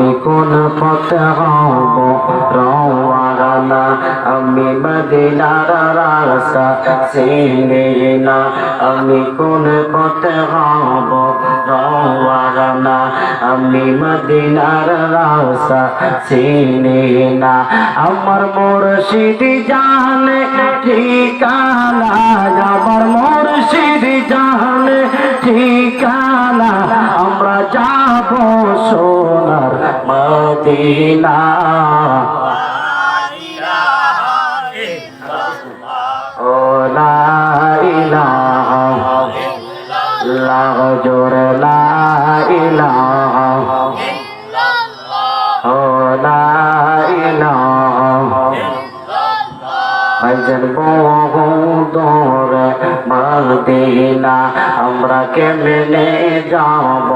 আমি কোন পথে হব রওয়ানা, আমি মদিনার রাস্তা চিনি না। আমি কোন পথে হব রওয়ানা, আমি মদিনার রাস্তা চিনি না। আমার মুর্শিদ জানে ঠিকানা, আমার মুর্শিদ জানে ঠিকানা। আমরা যাব সোনার মদিনা। ও লা ইলাহা ইল্লাল্লাহ, জোরে লা ইলাহা, ও লা ইলাহা। ভাইজান বহু দূরে মদিনা, আমরা কেমনে যাব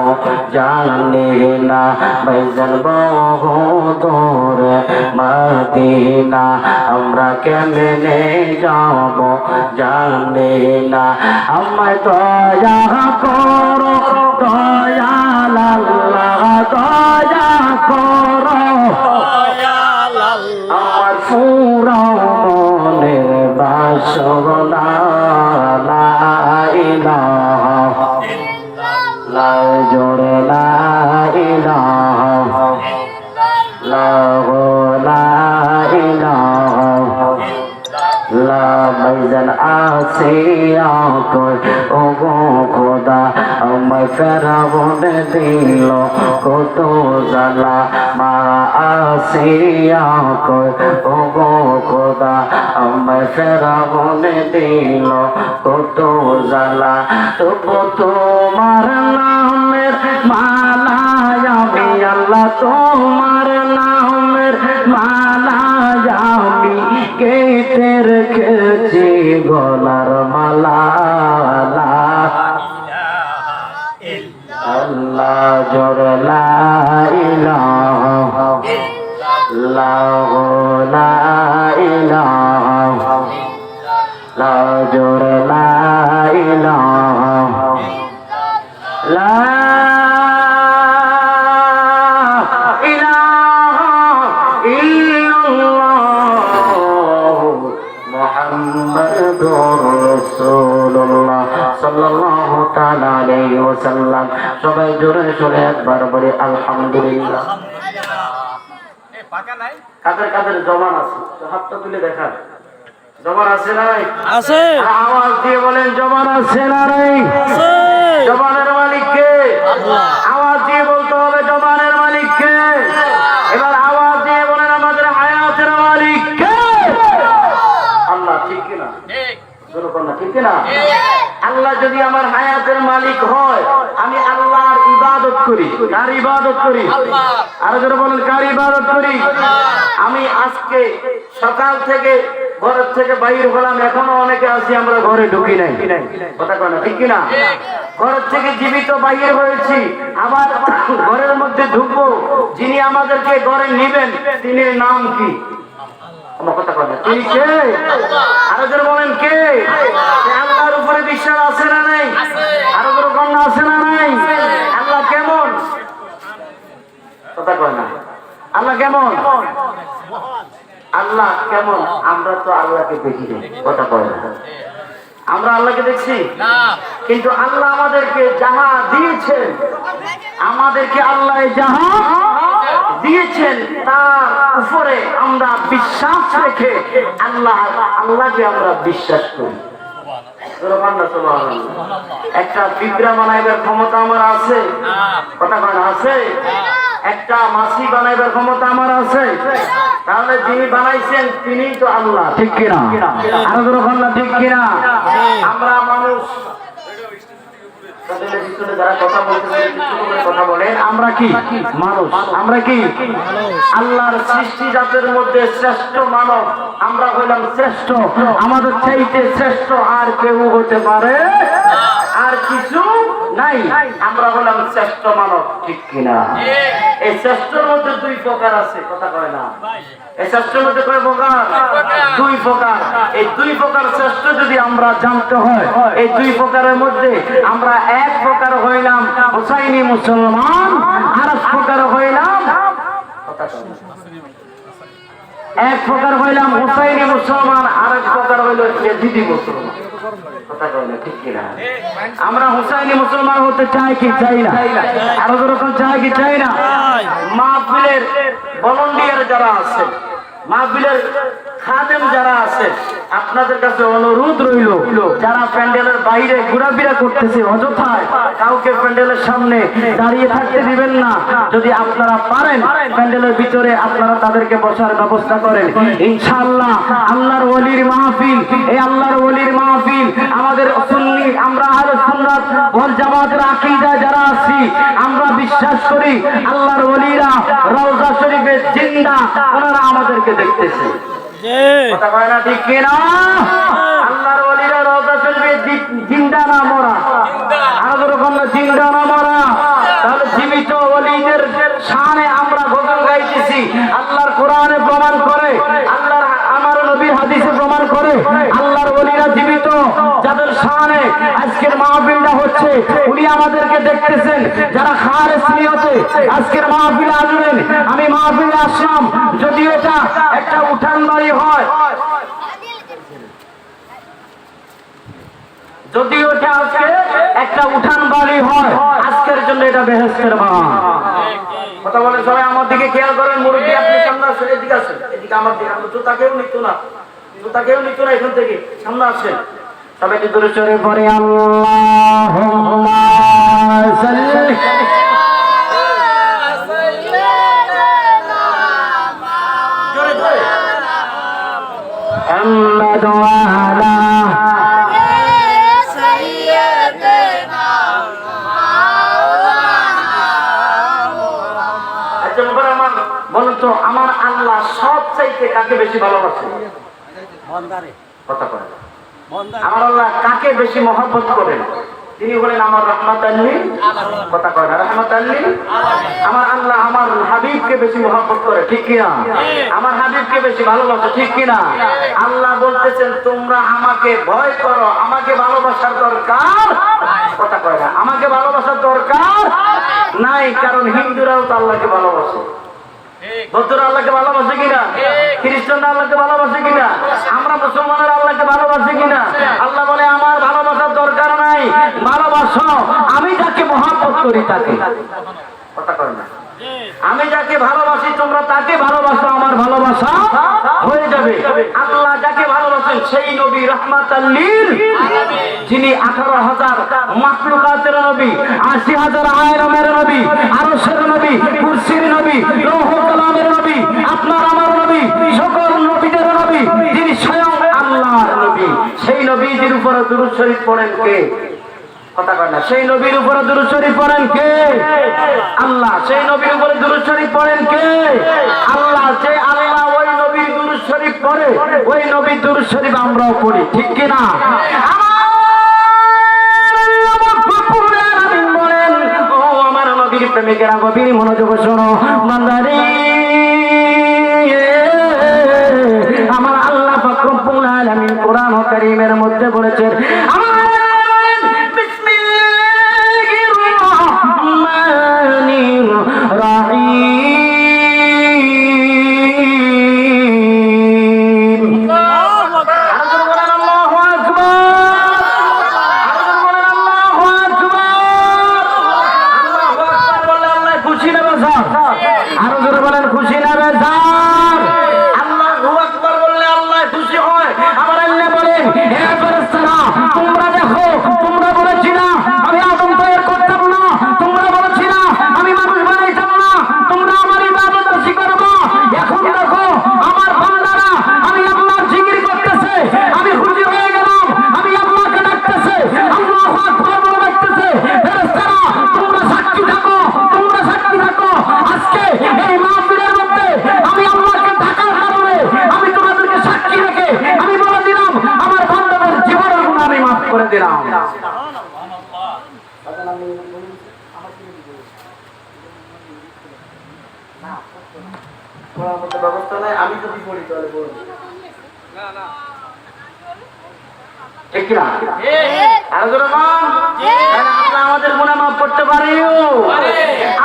জানি না। ভাইজান বহু দূরে মদিনা, আমরা কেমনে যাব জানি না। আমায় দয়া করো দয়াল আল্লাহ, দয়া করো আমার পুরা মনের বাসনা। লা ইলাহা ইল্লাল্লাহ, জোরে লা ইলাহা ইল্লাল্লাহ, লা ইলাহা ইল্লাল্লাহ। ভাইজান আসিয়া কই ও গো খোদা, আমায় ফেরাউনে দিল কত জ্বালা। মা আসিয়া কই ও গো খোদা, আমায় ফেরাউনে দিল কত জ্বালা। তবু তোমার নামের মালা আমি আল্লাহ, তোমার নামের মালা আমি কেটে রেখেছি গলার মালা। আল্লাহ জোরে লা ইলাহা ইল্লাল্লাহ, লা ইলাহা ইল্লাল্লাহ, জোরে লা ইলাহা লা সাল্লাল্লাহু তাআলা আলাইহি ওয়াসাল্লাম। সবাই জোরে জোরে একবার বলি আলহামদুলিল্লাহ। কাদের কাদের জবান আছে হাতটা তুলে দেখান। জবান আছে না নাই? আছে। আওয়াজ দিয়ে বলেন জবান আছে না নাই? আছে। জবানের মালিক কে? আল্লাহ। আওয়াজ দিয়ে বলতে হবে জবানের মালিক কে? এবার আওয়াজ দিয়ে বলেন আমাদের হায়াতের মালিক কে? আল্লাহ। ঠিক কি না? ঠিক। জোরে বলেন ঠিক কি না? আল্লাহ যদি আমার হায়াতের মালিক হয়, আমি আল্লাহর ইবাদত করি। কার ইবাদত করি? আল্লাহ। আর যারা বলেন কার ইবাদত করি? আমি আজকে সকাল থেকে ঘরের থেকে বাইরে হলাম, এখনো অনেকে আছি আমরা ঘরে ঢুকি নাই। কথা কয় না ঠিক কিনা? ঘরের থেকে জীবিত বাইরে হয়েছি, আবার ঘরের মধ্যে ঢুকবো। যিনি আমাদেরকে ঘরে নিবেন তিনি নাম কি? আমার কথা কয় না তিনি কে? আরো যারা বলেন কে? আল্লাহর উপরে বিশ্বাস আছে না নাই? আরো যারা কন্যা আছে না নাই? আল্লাহ কেমন? কথা কয় না। আল্লাহ কেমন? আল্লাহ কেমন? আমরা তো আল্লাহকে দেখি না। কথা কয় না। আমরা আল্লাহকে দেখছি না, কিন্তু আল্লাহ আমাদেরকে যাহা দিয়েছেন, আমাদেরকে আল্লাহ যাহা দিয়েছেন তার উপরে আমরা বিশ্বাস রেখে আল্লাহকে আমরা বিশ্বাস করি। একটা পিঁপড়া বানাইবার ক্ষমতা আমার আছে? কথা কয় না আছে? একটা মাছি বানাইবার ক্ষমতা আমার আছে? তাহলে যিনি বানাইছেন তিনি তো আল্লাহ। ঠিক কিনা? আরো যখন না ঠিক কিনা? আমরা মানুষ যারা কথা বলেন, আমরা কি মানুষ? আমরা কি আল্লাহর সৃষ্টি জাতের মধ্যে শ্রেষ্ঠ মানব? আমরা হইলাম শ্রেষ্ঠ। আমাদের চাইতে শ্রেষ্ঠ আর কেউ হতে পারে? আর কিছু নাই। আমরা হলাম শ্রেষ্ঠ মানব। ঠিক কিনা? এই শ্রেষ্ঠর মধ্যে দুই প্রকার আছে। কথা কয় না। এই শ্রেষ্ঠের মধ্যে কয় প্রকার? দুই প্রকার। এই দুই প্রকার শ্রেষ্ঠ যদি আমরা জানতে হয়, এই দুই প্রকারের মধ্যে আমরা এক প্রকার হইলাম হুসাইনি মুসলমান, আর এক প্রকার হইলাম এক প্রকার হইলাম হুসাইনি মুসলমান, আর এক প্রকার হইল ইয়াজিদি মুসলমান। কথা কয় না, ঠিক কিনা? আমরা হুসাইনি মুসলমান হতে চাই কি চাই না? আরো যেরকম চাই কি চাই না? মাহফিলের ভলান্টিয়ার যারা আছে, মাহফিলের খাদেম যারা আছে, আপনাদের কাছে অনুরোধ রইল, যারা প্যান্ডেলের বাইরে ঘোরাফেরা করতেছে অযথায় কাউকে প্যান্ডেলের সামনে দাঁড়িয়ে থাকতে দিবেন না। যদি আপনারা পারেন প্যান্ডেলের ভিতরে আপনারা তাদেরকে বসার ব্যবস্থা করেন। ইনশাআল্লাহ আল্লাহর ওলির মাহফিল, এই আল্লাহর ওলির মাহফিল আমাদের সুন্নি, আমরা আহলে সুন্নাত ওয়াল জামাতের আকীদায় যারা আছি আমরা বিশ্বাস করি আল্লাহর ওলিরা রওজা শরীফে জিন্দা, ওনারা আমাদেরকে দেখতেছে। কথা কয় না, ঠিক কিনা? আল্লাহর ওলিরা রওজা শরীফে জিন্দা না মরা? আরো যেরকম না জিন্দা না মরা। তাহলে জীবিত ওলিদের শানে আমরা গজল গাইতেছি, আল্লাহর কোরআনে প্রমাণ করে, আল্লাহর আমার নবীর হাদিসে প্রমাণ করে আল্লাহর ওলিরা জীবিত, যাদের শানে আজকের মাহফিলটা হচ্ছে উনি আমাদেরকে দেখতেছেন। যারা খালেস নিয়তে আজকের মাহফিলে আসবেন, আমি মাহফিলে আসলাম, যদি এটা একটা উঠান বাড়ি হয়, যদি ওটা আজকে একটা উঠান বাড়ি হয়, আজকের জন্য এটা বেহেশতের বাগান। কথা বলেন সবাই, আমার দিকে খেয়াল করেন। মুরব্বী আপনি সামনে আসেন, এদিকে আসেন, এদিকে আমার দিকে। আপনি জুতাকেও নিত না, জুতাকেও নিত না, এখান থেকে সামনে আসেন। সবাই দূরে চলে পড়ে আল্লাহুম্মা সাল্লি জোরে জোরে মুহাম্মাদ ওয়া আলা বলুন তো, আমার আল্লাহ সব চাইতে কাকে বেশি ভালোবাসে? কথা বলেন, আমার আল্লাহ কাকে বেশি মহব্বত করেন? তিনি বলেন আমার রাহমাতাল লিল। কথা কয় না, রাহমাতাল লিল। আমার আল্লাহ আমার হাবিবকে বেশি মহব্বত করে, ঠিক কিনা? আমার হাবিবকে বেশি ভালোবাসে, ঠিক কিনা? আল্লাহ বলতেছেন তোমরা আমাকে ভয় করো, আমাকে ভালোবাসার দরকার। কথা কয় না, আমাকে ভালোবাসার দরকার নাই, কারণ হিন্দুরাও তো আল্লাহকে ভালোবাসে। বৌদ্ধরা আল্লাহকে ভালোবাসে কিনা? খ্রিস্টানরা আল্লাহকে ভালোবাসে কিনা? আমরা মুসলমানরা আল্লাহকে ভালোবাসে কিনা? আল্লাহ বলে আমার ভালোবাসার দরকার নাই, ভালোবাসো আমি যাকে মহব্বত করি তাকে। কথা কয় না, আমি যাকে ভালোবাসি তোমরা তাকে ভালোবাসো, আমার ভালোবাসা হয়ে যাবে। আল্লাহ যাকে ভালোবাসেন সেই নবী রাহমাতাল লিল, যিনি 18,000 মাখলুকাতের নবী, 80,000 আয়ামের নবী, আরশের নবী, কুরসির নবী, লৌহ কালামের নবী, আপনার আমার নবী, সকল নবীদের নবী, যিনি স্বয়ং আল্লাহর নবী। সেই নবীর উপরে দুরূদ শরীফ পড়েন কে? কথা কয় না, সেই নবীর উপরে দুরূদ শরীফ পড়েন কে? আল্লাহ। সেই নবীর উপরে দুরূদ শরীফ পড়েন কে? আল্লাহ। যে আল্লাহ ওই নবীর দুরূদ শরীফ পড়ে, ওই নবীর দুরূদ শরীফ আমরাও পড়ি, ঠিক কি না? বলেন ও আমার নবীর প্রেমিকেরা, গভীর মনোযোগ শোনো বান্দারে, আমার আল্লাহ পাক রব্বুল আলামিন কোরআন কারীমের মধ্যে বলেছেন, আরো জোরে বলেন খুশি না বেজার? আল্লাহু আকবার বললে আল্লাহ খুশি হয়। আমার আল্লাহ বলেন হে ফেরেশতারা তোমরা দেখো, তোমরা বলেছি না আমি আদম তৈরি করতাম না, তোমরা বলেছি না আমি মানুষ বানাইতাম না, তোমরা আমার ইবাদত বেশি করবে। এখন দেখো আমার বান্দারা আমি আল্লাহর জিকির করতেছে, আমি খুশি হয়ে গেলাম, আমি আল্লাহকে ডাকতেছে, আল্লাহু আকবার বলে ডাকতেছে। ফেরেশতারা তোমরা সাক্ষী থাকো, তোমরা সাক্ষী থাকো। আজকে এই মাহফিলের মধ্যে আমি আল্লাহকে ডাকার কারণে আমি তোমাদেরকে সাক্ষী রেখে আমি বলে দিলাম আমার বান্দাদের জীবনের গুনাহ আমি মাফ করে দিলাম। ব্যবস্থা নাই, আমি যদি বলি তাহলে বলবো না। ঠিক না? আর যেরকম আমরা আমাদের গুনাহ মাফ করতে পারিও।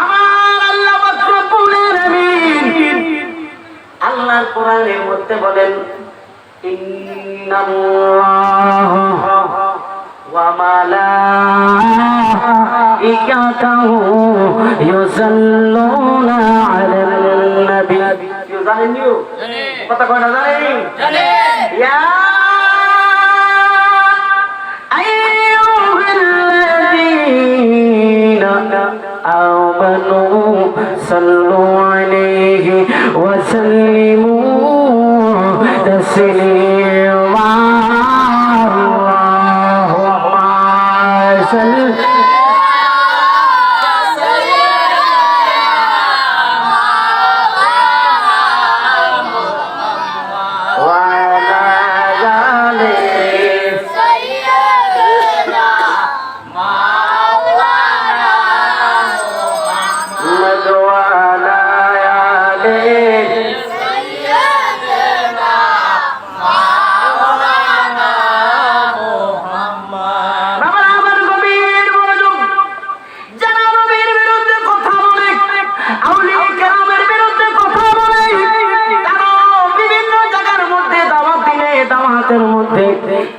আমার আল্লাহ পাক রব্বুল আলামিন কোরআনের মধ্যে বলেন ইন্নাল্লাহা ওয়া মালাইকাতাহু ইউসাল্লুনা আলান নবী। জানেন নিও কথা কয় না জানেন জানেন ইয়া আইয়ুহাল্লাযীনা আমানু সাল্লু আলাইহি ওয়া সাল্লিমু তাসলিমা।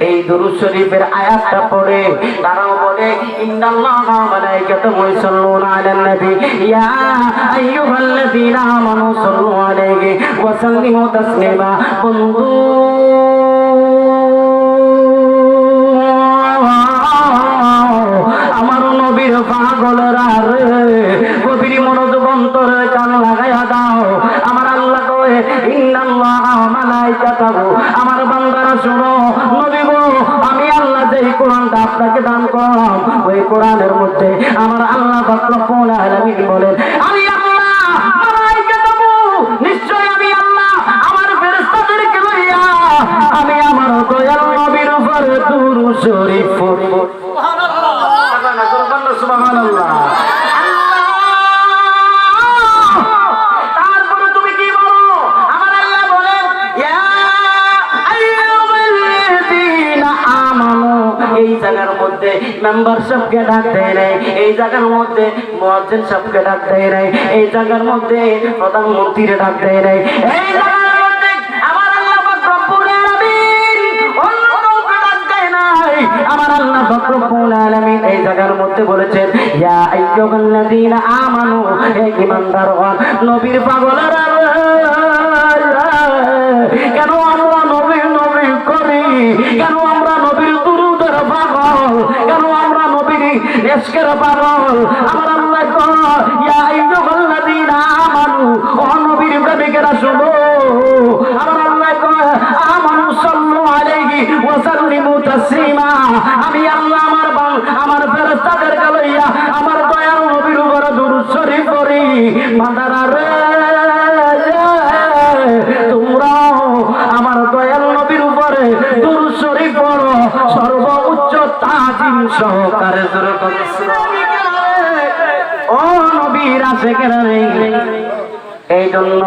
এই দুরূদ শরীফের আয়াতটা পড়ে তারাও বলে ইন্নাল্লাহা ওয়া মালাইকাতুহু ইউসাল্লুনা আলান নবী ইয়া আইয়ুহাল্লাযীনা আমানু সাল্লু আলাইহি ওয়া সাল্লিমু তাসলিমা। বন্ধু আমার নবীর পাগলরা রে গভীর মনোযোগ অন্তরে কান লাগাইয়া দাও। আমার আল্লাহ কয় ইন্নাল্লাহা ওয়া মালাইকাতুহু, আমার বান্দারা শুনো নবী গো আমি আল্লাহ যে কোরআনটা আপনাকে দান করলাম ওই কোরআনের মধ্যে আমার আল্লাহ পাক রব্বুল আলামিন বলেন আমি আল্লাহ মালাইকাতুহু, নিশ্চয় আমি আল্লাহ আমার ফেরেশতাদেরকে লইয়া আমি আমার দয়াল নবীর উপর দুরূদ শরীফ পড়ব। সুবহানাল্লাহ সুবহানাল্লাহ। তারপরে তুমি কি বলো? আমার আল্লাহ বলেন ইয়া আইয়ুহাল্লাযীনা আমানু। এই জায়গার মধ্যে মেম্বার সবকে ডাক দেয় নাই, এই জায়গার মধ্যে মুয়াজ্জিন সবকে ডাক দেয় নাই, এই জায়গার মধ্যে প্রধানমন্ত্রীর ডাক দেয় নাই, এই জায়গার মধ্যে আমার আল্লাহ পাক রব্বুল আলামিন অন্য কাউকে ডাক দেয় নাই। আমার আল্লাহ পাক রব্বুল আলামিন এই জায়গার মধ্যে বলেছেন ইয়া আইয়ুহাল্লাযীনা আমানু, হে ঈমানদারগণ নবীর পাগলেরা কেন আমরা নবী নবী করি, কেন আমরা নবীর দুরূদের পাগল, কেন আমরা নবীর ইশকের পাগল। আমার আল্লাহ কয় ইয়া আইয়ুহাল্লাযীনা আমানু, ও নবীর প্রেমিকেরা শুনো। আমার আল্লাহ কয় আমানু সাল্লু আলাইহি ওয়া সাল্লিমু তাসলিমা। আমি আল্লাহ আমার ফেরেশতাদেরকে লইয়া আমার দয়াল নবীর উপর দুরূদ শরীফ পড়ি। বান্দারা রে তোমরা আমার দয়াল নবীর উপরে দুরূদ শরীফ পড়ো সর্বোচ্চ তাজিম সহকারে। ও নবীর আশিকেরা রে, এই জন্য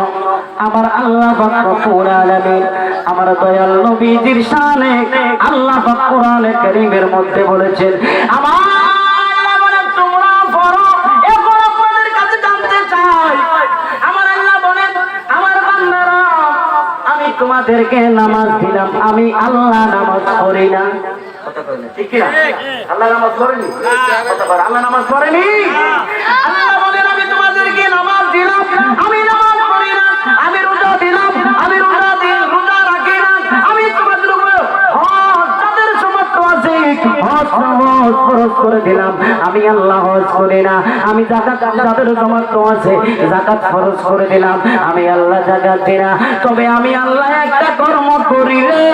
আমার আল্লাহ পাক রব্বুল আলামিন আমার দয়াল নবীজির শানে আল্লাহ পাক কোরআনে কারীমের মধ্যে বলেছেন আমার আল্লাহ বলেন তোমরা পড়ো। এখন আপনাদের কাছে জানতে চাই আমার আল্লাহ বলেন আমার বান্দারা আমি তোমাদেরকে নামাজ দিলাম, আমি আল্লাহ নামাজ পড়ি না। কথা কই না ঠিক কি না? আল্লাহ নামাজ পড়েনি, কথা বল আল্লাহ নামাজ পড়েনি। আল্লাহ বলেন আমি তোমাদেরকে নামাজ দিলাম, আমি নামাজ পড়ি না, আমি রোজা দিলাম, আমি রোজা রাখি না, আমি তোমাদের উপর হজ যাদের সামর্থ্য আছে হজ ফরজ করে দিলাম, আমি আল্লাহ হজ করি না। আমি যাকাত যাদের সামর্থ্য আছে যাকাত ফরজ করে দিলাম, আমি আল্লাহ যাকাত দিই না। তবে আমি আল্লাহ একটা কর্ম করি রে,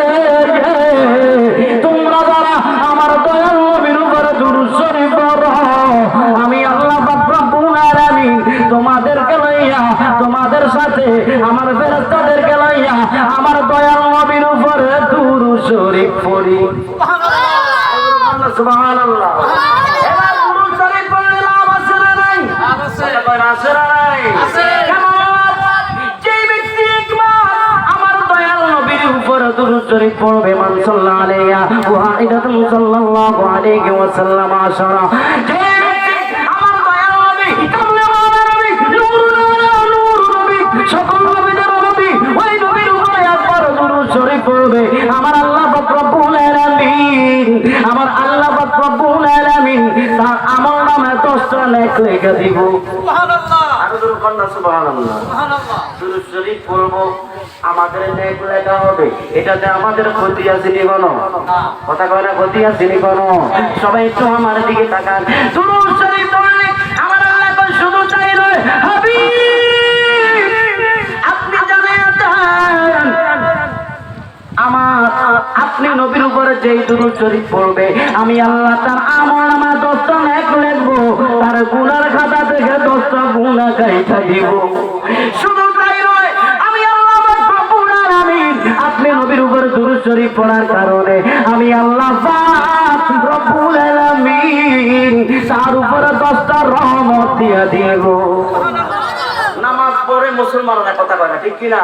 তোমরা যারা আমার দয়াল নবীর উপর দুরূদ শরীফ পড়ো আমি আল্লাহ পাক রব্বুল আলামিন তোমাদেরকে লইয়া তোমাদের সাথে আমার ফেরেশতাদেরকে লইয়া আমার দয়াল নবীর উপর দুরূদ শরীফ পড়ি। সুবহানাল্লাহ সুবহানাল্লাহ। এবার দুরূদ শরীফ পড়লে লাভ আছে না নাই? আছে না নাই? আছে। যেই ব্যক্তি একবার আমার দয়াল নবীর উপর দুরূদ শরীফ পড়বে মান সাল্লাল্লাহু আলাইহি ওয়া আইদাতুন সাল্লাল্লাহু আলাইহি ওয়া সাল্লাম আশরা, আমার দয়াল নবী কামলিওয়ালা নবী নূরুল নবী সকল নবীদের নবী ওই নবীর জায়গা দিব। আরো জোরে কন্যা সুবহানাল্লাহ। দুরূদ শরীফ পড়বো, আমাদের নেক লেখা হবে, এটাতে আমাদের ক্ষতি আছে নি কোনো? কথা কয় না, ক্ষতি আছে নি কোনো? সবাই একটু আমার দিকে তাকান। দুরূদ শরীফ পড়লে আমার আল্লাহ কয় শুধু তাই নয়, হাবিব আপনি জানেন আপনি নবীর উপরে যেই দুরূদ শরীফ পড়বে, আমি আল্লাহ তার আমলনামা 10টা নেক লিখবো, তার গুনার খাতা থেকে 10টা গুনাহ কাইটা দিব। শুধু তাই নয়, আমি আল্লাহ রব্বুল আলামিন আপনি নবীর উপরে দুরূদ শরীফ পড়ার কারণে আমি আল্লাহ পাক রব্বুল আলামিন তার উপরে 10টা রহমত দিয়ে দিব। নামাজ পড়ে মুসলমানরা, কথা কয় না ঠিক কিনা?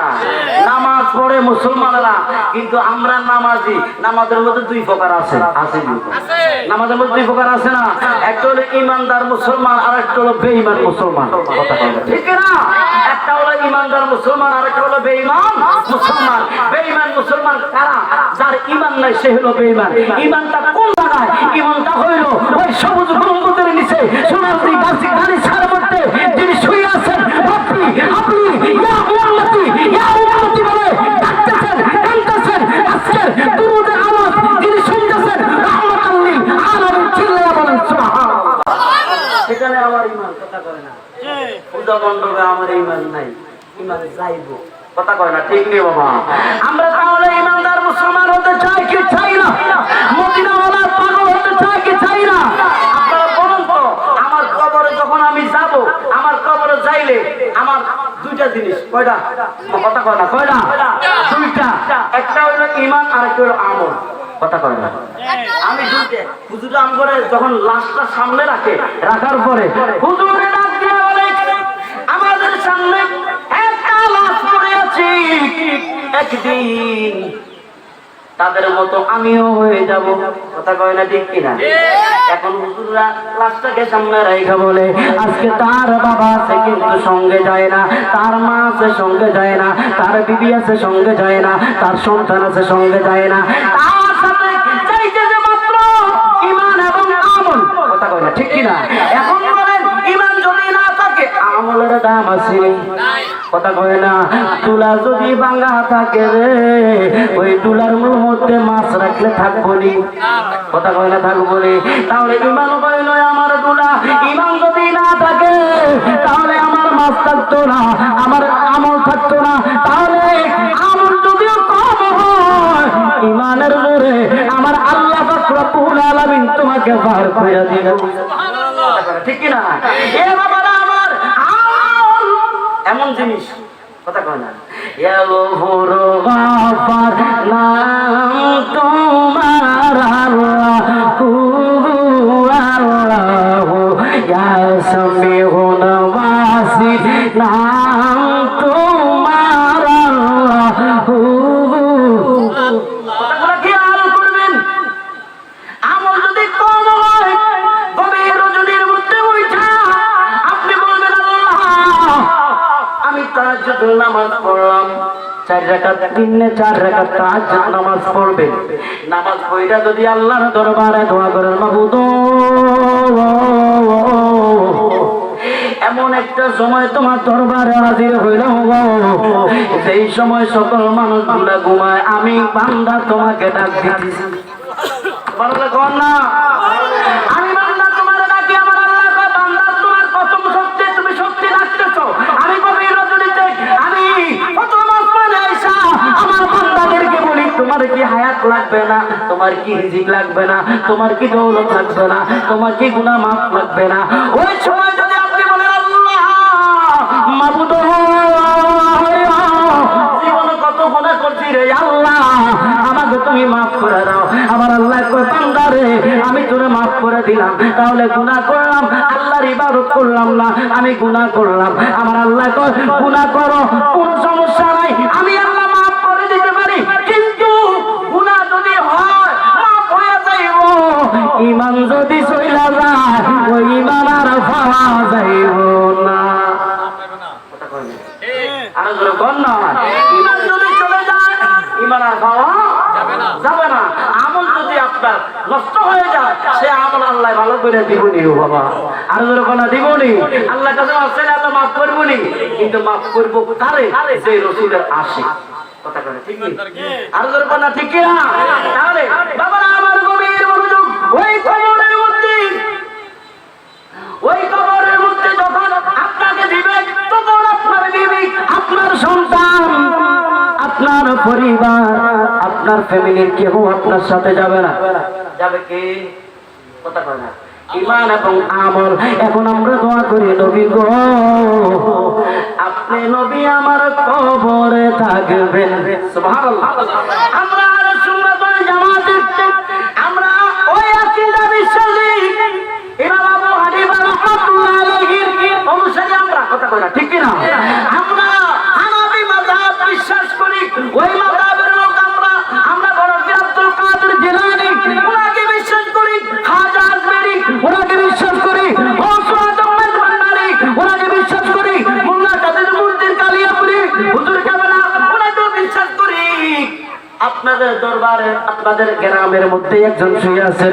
নামাজ পড়ে মুসলমানরা, কিন্তু আমরা নামাজি। নামাজের মধ্যে দুই প্রকার আছে, আছে নামাজের মধ্যে দুই প্রকার আছে না? একটা হলো ইমানদার মুসলমান, আর একটা হলো বেঈমান মুসলমান, কথা কয় না ঠিক কিনা? একটা হলো ইমানদার মুসলমান, আর একটা হলো বেঈমান মুসলমান। বেঈমান মুসলমান কারা? যার ঈমান নাই সে হলো বেঈমান। ঈমানটা কোন জায়গায়? ঈমানটা হইল ওই সবুজ গম্বুজের নিচে সোনার গাছি গাড়ি ছাড় করতে যিনি শুয়ে আছেন, আপনি ইয়া উম্মতি ইয়া উম্মতি বলে ডাকতেছেন, কাঁদতেছেন। আজকের দুরূদের আওয়াজ যিনি শুনতেছেন, রাহমাতুল লিল আলামিন চিল্লায়া বলেন সুবহানাল্লাহ। সেখানে আমার ঈমান, কথা কয় না? পূজা মণ্ডপে আমার ঈমান নাই, ঈমান যাইবো, কথা কয় না ঠিক নেই বাবা? আমরা তাহলে ঈমানদার মুসলমান হতে চাই কি চাই না? মদিনাওয়ালার পাগল হতে চাই কি চাই না? আপনারা বলুন তো, আমার কবরে যখন আমি যাব, আমার কবরে যাইলে আমার দুইটা জিনিস, কয়টা? কথা কয় না, কয়টা? দুইটা। একটা হলো ঈমান, আর একটা হলো আমল, কথা কয় না? আমি দুইটা হুজুর আম করে যখন লাশটা সামনে রাখে, রাখার পরে হুজুরে ডাক দিয়ে বলে, আমাদের সামনে একটা লাশ পড়ে আছে, একদিন তাদের মতো আমিও হয়ে যাব, কথা কয় না ঠিক কিনা? এখন হুজুররা লাশটাকে সামনে রাখা বলে, আজকে তার বাবা আছে কিন্তু সঙ্গে যায় না, তার মা আছে সঙ্গে যায় না, তার বিবি আছে সঙ্গে যায় না, তার সন্তান আছে সঙ্গে যায় না, তার সাথে চাইতে যে মাত্র ঈমান এবং আমল, কথা কয় না ঠিক কিনা? এখন বলেন ঈমান যদি না থাকে আমলের দাম আছে, কথা কয় না? তুলা যদি ভাঙা থাকে রে, ওই তুলার মধ্যে মাছ রাখলে থাকবো নি, কথা কয় না থাকবো নি? তাহলে ঈমান কয় নয় আমার তুলা, ঈমান যদি না থাকে তাহলে আমার মাছ থাকতো না, আমার আমল থাকতো না। তাহলে আমল যদিও কম হয়, ঈমানের জোরে আমার আল্লাহ পাক রব্বুল আলামিন তোমাকে পার করে দিবে, ঠিক কি না? এ বাবারা আমার আমল এমন জিনিস, কথা কয় না? ইয়া গফুর গাফার নাম তোমার আল্লাহু আল্লাহু, ইয়া সামিউন বাসির নাম তোমার আল্লাহু। কথাগুলো খেয়াল করবেন। আমল যদি কম হয়, গভীর রজনীর মধ্যে উঠা আপনি বলবেন আল্লাহ আমি তাহাজ্জুদ নামাজ পড়লাম 4 রাকাত, দিনে 4 রাকাত তাহাজ্জুদ নামাজ পড়বেন। নামাজ পড়া যদি আল্লাহর দরবারে দোয়া করেন, মাবুদ এমন একটা সময় তোমার দরবারে হাজির হইলাম গো, সেই সময় সকল মানুষগুলা ঘুমায়, আমি বান্দা তোমাকে ডাক দিতেছি, ভালো লাগে না? আমি বান্দা তোমার ডাকি, আমার আল্লাহ কয় বান্দা তোমার কসম সত্যি, তুমি সত্যি ডাকতেছো। আমি গভীর রজনীতে আমি কত আসমানে আইসা আমার বান্দাদেরকে বলি, তোমার কি হায়াত লাগবে না, তোমার কি রিজিক লাগবে না, তোমার কি দৌলত লাগবে না, তোমার কি গুনাহ মাফ লাগবে না? ওই সময় যদি আপনি বলেন আল্লাহ মাবুদ জীবনে কত গুনাহ করছি রে আল্লাহ, আমাকে তুমি মাফ করে দাও। আমার আল্লাহ কয় বান্দা রে আমি তোরে মাফ করে দিলাম, তাহলে গুনাহ করলাম, আল্লাহর ইবাদত করলাম না, আমি গুনাহ করলাম। আমার আল্লাহ কয় গুনাহ করো, কোন সমস্যা নাই, আমি আল্লাহ মাফ করে দিতে পারি, কিন্তু গুনাহ যদি হয় মাফ হয়ে যাইব, ঈমান যদি চইলা যায় ওই ঈমান আর পাওয়া যাইব না, কথা কই না? আর জোরে কোন না, ঈমান যদি চলে যায় ঈমান আর পাওয়া যাবে না। আমল যদি আপনার নষ্ট হয়ে যায়, সে আমল আল্লাহ ভালো করে দিবনি বাবা। আর যখন দিবনি আল্লাহ কাছে আসলে আল্লাহ মাফ করবনি, কিন্তু মাফ করবো কারে? যে রসুলের আশিক। কথা বলে ঠিক কি? আর যখন না ঠিক কিনা? তাহলে বাবা আমার গভীর মনোযোগ, ওই কবরের মধ্যে, ওই কবরের মধ্যে যখন আপনাকে দিবে, তখন আপনার বিবি, আপনার সন্তান, আপনার পরিবার, আপনার ফ্যামিলির কেউ আপনার সাথে যাবে না। যাবে কে? কথা কয় না। ঈমান এবং আমল। এখন আমরা দোয়া করি, নবী গো আপনি নবী আমার কবরে থাকবেন। সুবহানাল্লাহ। আমরা সুন্নাত ওয়াল জামাতের, আমরা ওই আকীদা বিশ্বাসী ইমাম আবু হানিফা রাহমাতুল্লাহ আলাইহির অনুসারী আমরা। কথা কয় না ঠিক কি না? আমরা হানাফি মাযহাব বিশ্বাস করি, ওই মাযহাবের লোক আমরা। আমরা বড় আব্দুল কাদের জিলানী ওনাকে বিশ্বাস করি, খাজা আজমেরি ওনাকে বিশ্বাস করি, গৌসুল আজম ভান্ডারী ওনাকে বিশ্বাস করি, মোল্লা কাদের মুর্শিদ কালিয়াপুরী হুজুর কেবলা ওনাকে বিশ্বাস করি। আপনাদের দরবারে, আপনাদের গ্রামের মধ্যে একজন শুয়ে আছেন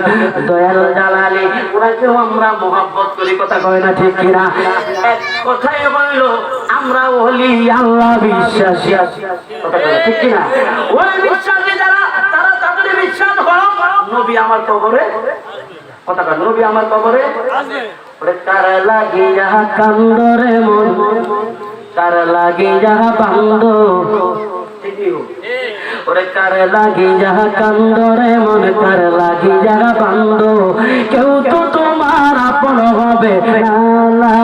দয়াল জালালী, ওনাকেও আমরা মহব্বত করি। কথা কয় না ঠিক কিনা? এক কথাই বলল আমরা ওলি আল্লাহ বিশ্বাসী। কথা কয় না ঠিক কিনা? ওই বিশ্বাসী যারা, তারা তাদের বিশ্বাস হলো নবী আমার কবরে। কথা কয় নবী আমার কবরে। ওরে কার লাগিয়া কান্দরে মন, কার লাগিয়া বান্দ, ওরে কার লাগি যাহা কান্দরে মন, কার লাগি যাহা বান্দ, কেউ তো তোমার আপন হবে না,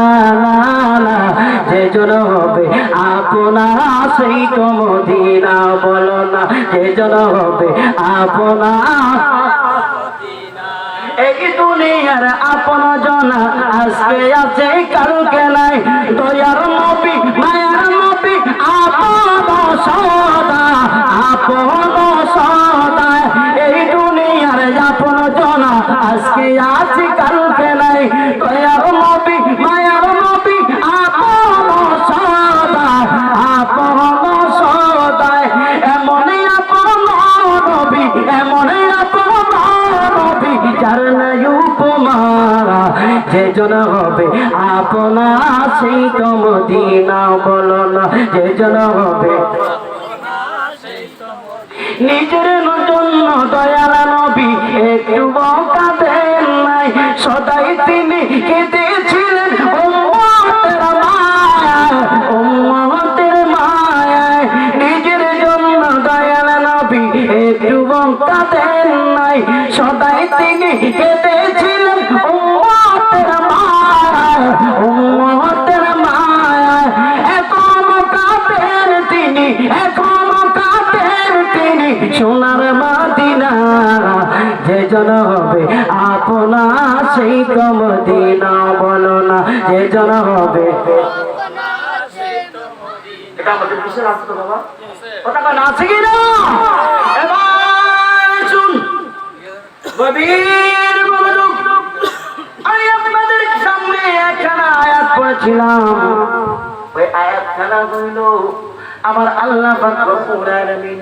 যে জন হবে আপনা সেই তো মদিনা। বলো না যে জন হবে আপনা। এই দুনিয়ার আপন জনা আজকে আছে কালকে নাই, দয়ার নবী মায়ার নবী আপন সদা, আপন সদা। এই দুনিয়ার আপন জনা আজকে আছে কালকে নাই, দয়ার নবী মায়ার নবী আপন সদা, আপন সদা। এমনই আপন নবী, এমনই আপন নবী যার নাই উপমা, যে জন হবে আপনা সেই তো মদিনা। বলো না যে জন হবে। নিজের জন্য দয়াল নবী একটু কাঁদেন নাই, সদাই তিনি কেঁদেছিলেন উম্মতের মায়ায়, উম্মতের মায়ায়। নিজের জন্য দয়াল নবী একটু কাঁদেন নাই, সদাই তিনি কেঁদেছিলেন উম্মতের মায়ায়, উম্মতের মায়ায়। এখন কাঁদেন তিনি, এখন কাঁদেন তিনি সোনার মদিনা, যে জন হবে আপনা সেই তো মদিনা। বলো না যে জন হবে। এটা আমাদের বিশেষ আছে তো বাবা। কথা কয় না আছে কি না? এবার শুন গভীর মনোযোগ। আমি আপনাদের সামনে একখানা আয়াত পড়েছিলাম, ওই আয়াতখানা হইল আমার আল্লাহ পাক রব্বুল আলামিন,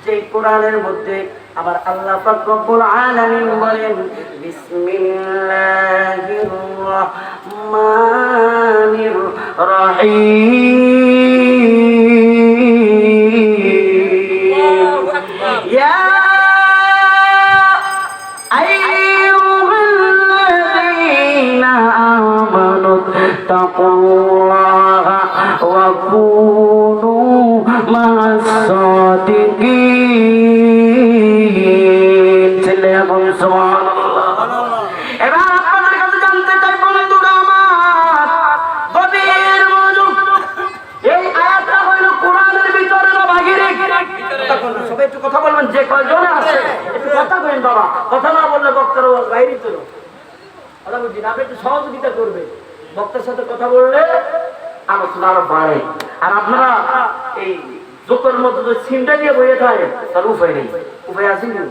যে কোরআনের মধ্যে আমার আল্লাহ পাক রব্বুল আলামিন বলেন বিসমিল্লাহির রহমানির রহিম, ইয়া আইয়ুহাল্লাযীনা আমানু তাকুল্লাহা ওয়া কুনু মা'আস সাদিকিন। সুবহানাল্লাহ। এবার আপনাদের কাছে জানতে চাই বন্ধুরা আমার, গভীর মনোযোগ। এই আয়াতটা হইল কোরআনের ভিতরে না বাহিরে? সবাই একটু কথা বলবেন, যে কয়জন আছে একটু কথা বলেন বাবা। কথা না বললে বক্তার বাইরে চলো। কথা বুঝি না, আপনি একটু সহযোগিতা করবে। বক্তার সাথে কথা বললে আলোচনা আরো বাড়ে। আর আপনারা এই জোকের মধ্যে যে সিমটা দিয়ে বইয়ে থাকে, তার উপায় নেই। উপায় আছে না?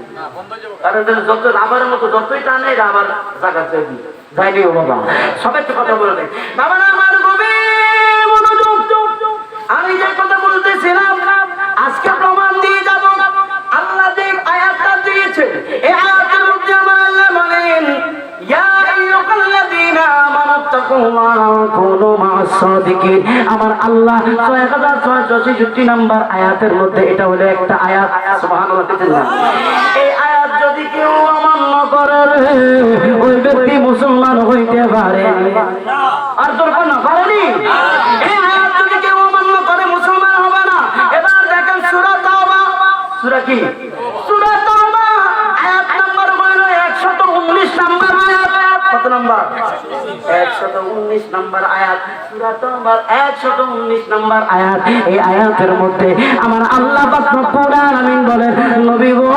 কারণ যত রাবারের মতো যতই টানে রাবার জায়গা চাইবি যাইনি ও বাবা। সবাই একটু কথা বলবে বাবা। আমার গভীর মনোযোগ। আমি যে কথা বলতেছিলাম আজকে প্রমাণ দিয়ে যাব। আল্লাহ যে সাদিকিন। আমার আল্লাহ 6666 নাম্বার আয়াতের মধ্যে এটা হলো একটা আয়াত। সুবহানাল্লাহ। এই আয়াত যদি কেউ অমান্য করে ওই ব্যক্তি মুসলমান হইতে পারে আর দরকার না পারেনি। এই আয়াত যদি কেউ অমান্য করে মুসলমান হবে না। এবার দেখেন সূরা তাওবা। সূরা কি? সূরা তাওবা আয়াত নাম্বার হলো 119 নাম্বার আয়াত। কত নাম্বার? 119 নাম্বার আয়াত। সূরা তাওবার 119 নাম্বার আয়াত। এই আয়াতের মধ্যে আমার আল্লাহ পাক রব্বুল আলামিন বলেন, নবী গো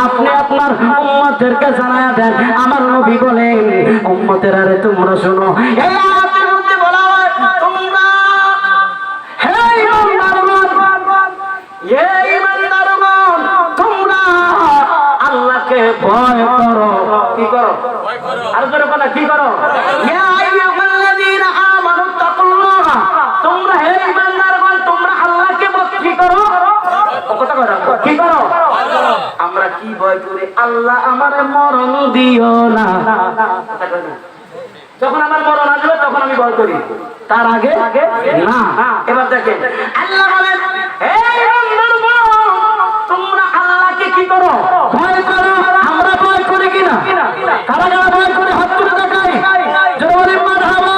আপনি আপনার উম্মতদেরকে জানায়া দেন। আমার নবী বলেন, উম্মতেরা রে তোমরা শুনো, এই আয়াতের মধ্যে বলা হয় তোমরা হে ঈমানদারগণ, হে ঈমানদারগণ তোমরা আল্লাহকে ভয় করো। কি করো? ভয় করো। আর জোরে বলো কি করো? ইয়া আইয়ুহাল্লাযীনা আমানু তাকুল্লাহ। তোমরা হে ঈমানদারগণ তোমরা আল্লাহকে কি করো? কথা কইরা কি করো? আমরা কি ভয় করি? আল্লাহ আমারে মরণ দিও না। যখন আমার মরণ আসবে তখন আমি ভয় করি, তার আগে না। এবার দেখেন আল্লাহ বলেন, হে ঈমানদারগণ তোমরা আল্লাহকে কি করো? ভয় করো। আমরা ভয় করি কিনা? কারা কারা ভয় করে হাত তুলে দেখাই। জোরে বলেন মারহাবা।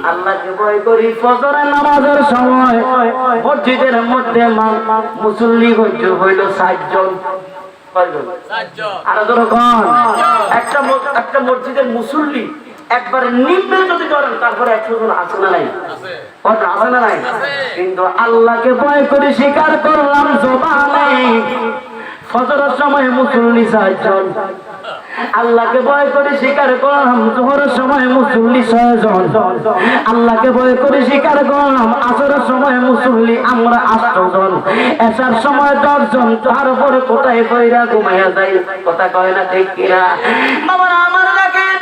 আল্লাহকে ভয় করি। ফজরের নামাজের সময় মসজিদের মধ্যে মুসল্লি হইল 60 জন। আর যখন একটা মসজিদের মুসল্লি একবারে নিম্নে যদি ধরেন তারপরে 100 জন আছে না নাই? আছে না নাই? কিন্তু আল্লাহকে ভয় করে স্বীকার করলাম জবানে ফজরের সময় মুসল্লি 60 জন। আল্লাহকে ভয় করে স্বীকার করলাম জোহরের সময় মুসল্লি 6 জন। আল্লাহকে ভয় করে স্বীকার করলাম আসরের সময় মুসল্লি আমরা 8 জন। এশার সময় 10 জন। তারপরে কোথায় কইরা ঘুমাইয়া যাই। কথা কয় না ঠিক কিনা? বাবারা আমার দেখেন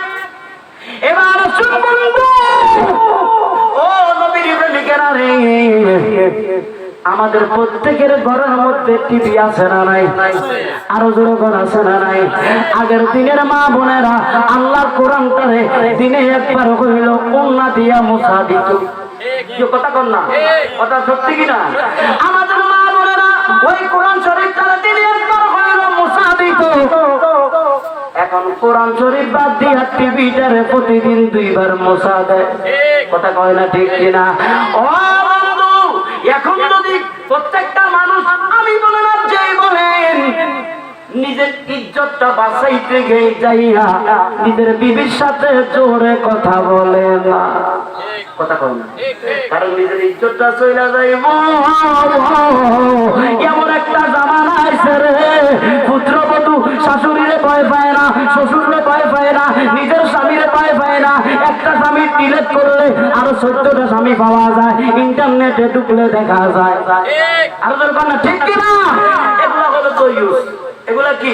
এবার শুনুন ও নবীর প্রেমিকেরা রে, আমাদের প্রত্যেকের ঘরের মধ্যে টিভি আছে না নাই? আরো জোরে ঘর আছে না নাই? আগের দিনের মা বোনেরা আল্লাহর কোরআনটারে দিনে একবার হইল উন্না দিয়া মুছা দিত। কথা কর না, কথা সত্যি কিনা? আমাদের মা বোনেরা ওই কোরআন শরীফটারে দিনে একবার হইল মুছা দিত। এখন কোরআন শরীফ বাদ দিয়া টিভিটারে প্রতিদিন 2 বার মুছা দেয়। কথা কয় না ঠিক কিনা? ও বন্ধু, এখন যদি প্রত্যেকটা মানুষ আমি বলে না যেই বলেন নিজের ইজ্জতটা বাঁচাইতে গিয়ে যাইয়া নিজের বিবির সাথে জোরে কথা বলে না। কথা কয় না, কারণ নিজের ইজ্জতটা চইলা যাইব। এমন একটা জামানা আইছে রে, পুত্রবধূ শাশুড়িরে ভয় পায় না, শ্বশুরে ভয় পায় না, নিজের স্বামীরে ভয় পায় না। একটা স্বামী ডিলেট করলে আরো 14টা স্বামী পাওয়া যায়, ইন্টারনেটে ঢুকলে দেখা যায়। আরো দরকার না ঠিক কিনা? এগুলা হলো তো ইউজ। এগুলা কি?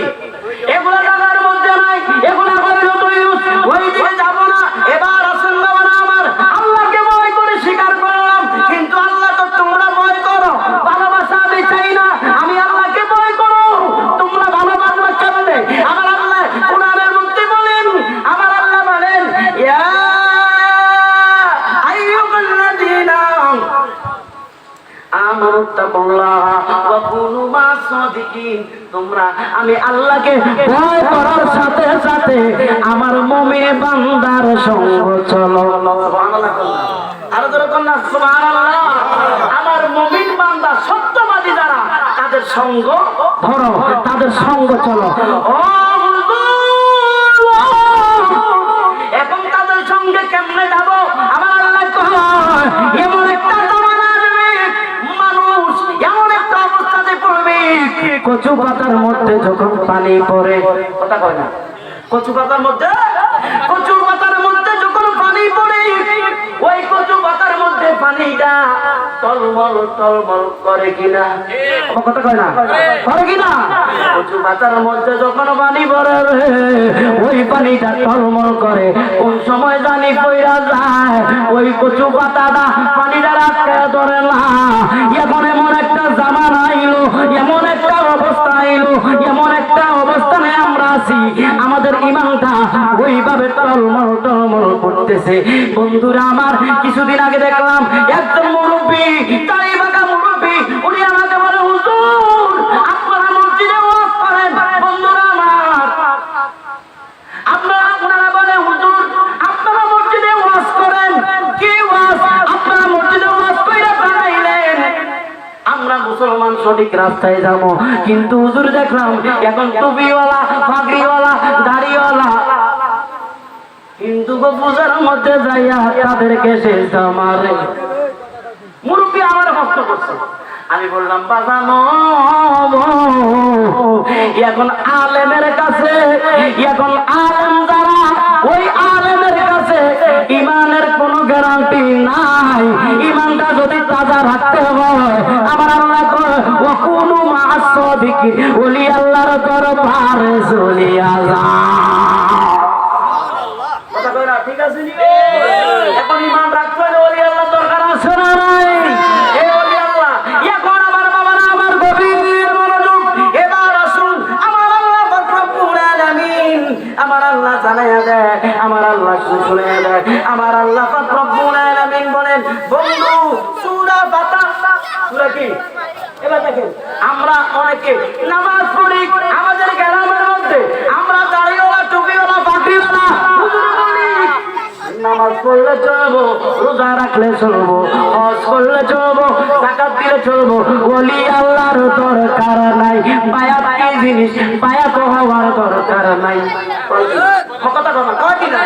এগুলা জায়গার মধ্যে নাই। এগুলা হলো তো ইউজ। ওই দিকে যাব না। এবার আসেন বাবারা আমার, আল্লাহকে ভয় করে স্বীকার করলাম, কিন্তু আল্লাহ তো তোমরা ভয় করো। ভালোবাসা আমি চাই না, আমি আল্লাহকে ভয় করো। তোমরা ভালোবাসবা কেমনে? আমার আল্লাহ কোরআনের মধ্যে বলেন, আমার আল্লাহ বলেন ইয়া আইয়ুহাল্লাযীনা আমানু তাকুল্লাহ ওয়া কুনু মা'আস সাদিকিন। তোমরা আমি আল্লাহকে ভয় করার সাথে সাথে আমার মুমিন বান্দার সঙ্গ চলো। সুবহানাল্লাহ। আর জোরে কন্না সুবহানাল্লাহ। আমার মুমিন বান্দা সত্যবাদী যারা তাদের সঙ্গ ধরো, তাদের সঙ্গ চলো। ও এখন তাদের সঙ্গে কেমনে যাব? আমার আল্লাহ কয় এমন একটা জামানা আসবে, মানুষ এমন একটা অবস্থাতে পড়বে, কচু পাতার মধ্যে যখন পানি পড়ে। কথা কয় না? কচু পাতার মধ্যে যখন পানি পড়ে, ওই কচু পাতার মধ্যে পানিটা টলমল টলমল করে কিনা? কথা কয় না? করে কিনা? কচু পাতার মধ্যে যখন পানি পড়ে ওই পানিটা টলমল করে। কোন সময় জানি পইরা যায় ওই কচু পাতাটা পানিটা আটকে ধরে না। এখন এমন একটা জামানা আইলো, এমন একটা অবস্থা অবস্থা এলো, এমন একটা অবস্থানে আমরা আছি, আমাদের ইমানটা ওইভাবে টলমল করতেছে। বন্ধুরা আমার, কিছুদিন আগে দেখলাম একজন মুরব্বী, দাড়ি বাঁকা মুরব্বী, উনি আমাকে বলে, হুজুর আপনারা মসজিদে ওয়াজ করেন। বন্ধুরা আমার, আপনারা বলে, হুজুর আপনারা মসজিদে ওয়াজ করেন, কি ওয়াজ? আপনারা মসজিদে ওয়াজ কইরা বানাইলেন আমরা মুসলমান সঠিক রাস্তায় যাব, কিন্তু হুজুর দেখলাম এখন টুপিওয়ালা, পাগড়িওয়ালা, দাড়িওয়ালা হিন্দু পূজার মধ্যে যাইয়া তাদেরকে সেজদা মারে। মুরব্বী আমার কষ্ট করছে। আমি বললাম, বাজানো এখন আলেমের কাছে, এখন আলেম যারা, ওই আলেমের কাছে ইমানের কোনো গ্যারান্টি নাই। ইমানটা যদি তাজা রাখতে হয়, আমার আল্লাহ কয়, ওয়া কুনু মা'আস সাদিকিন, ওলি আল্লাহর দরবারে চলিয়া যাও। কথা কই না? ঠিক আছে নি? এখন ইমান রাখতে হলে ওলি আল্লাহর দরকার আছে না নাই? এই ওলি আল্লাহ এখন আমার বাবারা, আমার গভীর মনোযোগ, এবার আসুন আমার আল্লাহ পাক রব্বুল আলামিন, আমার আল্লাহ জানায়া দেয়, আমার আল্লাহ শুনে দেয়, আমার আল্লাহ পাক রব্বুল আলামিন বলেন, বন্ধু সূরা ফাতিহা, সূরা কি? এবার দেখেন, আমরা অনেকে নামাজ পড়ি আমাদের গ্রামের মধ্যে, আমরা দাড়িওয়ালা, টুপিওয়ালা, পাগড়িওয়ালা নামাজ পড়লে চলবো, রোজা রাখলে চলবো, হজ করলে চলবো, যাকাত দিলে চলবো, ওলি আল্লাহর দরকার নাই। বায়াত কি জিনিস? বায়াত হওয়ার দরকার নাই। কথা কথা কয় কি না?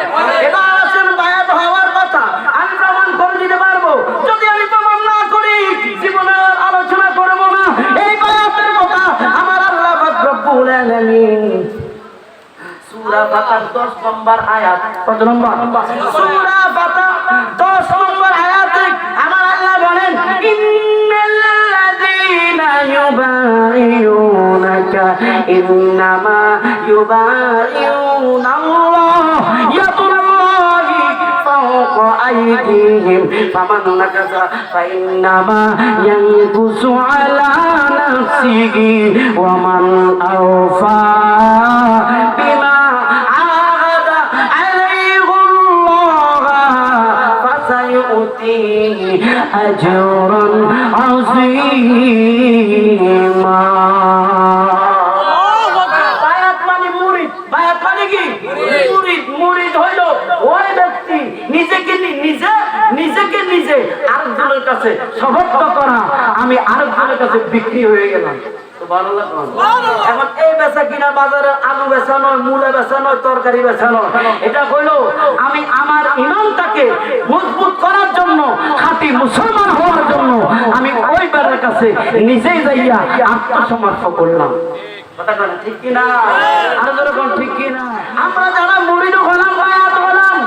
এবার আসেন বায়াত হওয়ার কথা আমি প্রমাণ করে দিতে পারবো। যদি আমি প্রমাণ না করি, জীবনে আলোচনা করবো না এই বায়াতের কথা। আমার আল্লাহ পাক রব্বুল আলামিন সূরা ফাতিহা 10 নম্বর আয়াত, কত নম্বর? সূরা ফাতিহা 10 নম্বর আয়াতে আমার আল্লাহ বলেন, ইন্নাল্লাযীনা ইউবাইউনাকা ইন্নামা ইউবাইউনাল্লাহ ইয়াদুল্লাহি ফাওকা আইদিহিম ফামান নাকাসা ফাইন্নামা ইয়ানকুসু আলা নাফসিহি ওয়া মান আওফা বিমা أجرا عظيما। বায়াত মানে মুরিদ। বায়াত মানে কি? মুরিদ। মুরিদ হইল ওই ব্যক্তি নিজে আরেকজনের কাছে সমর্থ করা। আমি আরেকজনের কাছে বিক্রি হয়ে গেলাম। এখন এই বেচা কিনা বাজারে আলু বেচা নয়, মূলা বেচা নয়, তরকারি বেচা নয়। এটা হইলো আমি আমার ইমানটাকে মজবুত করার জন্য, খাঁটি মুসলমান হওয়ার জন্য আমি ওই বেড়ার কাছে নিজেই যাইয়া আত্মসমর্পণ করলাম। কথা বলেন ঠিক কিনা? আর যেরকম ঠিক কিনা? আমরা যারা মুরিদ হলাম, বায়াত হলাম,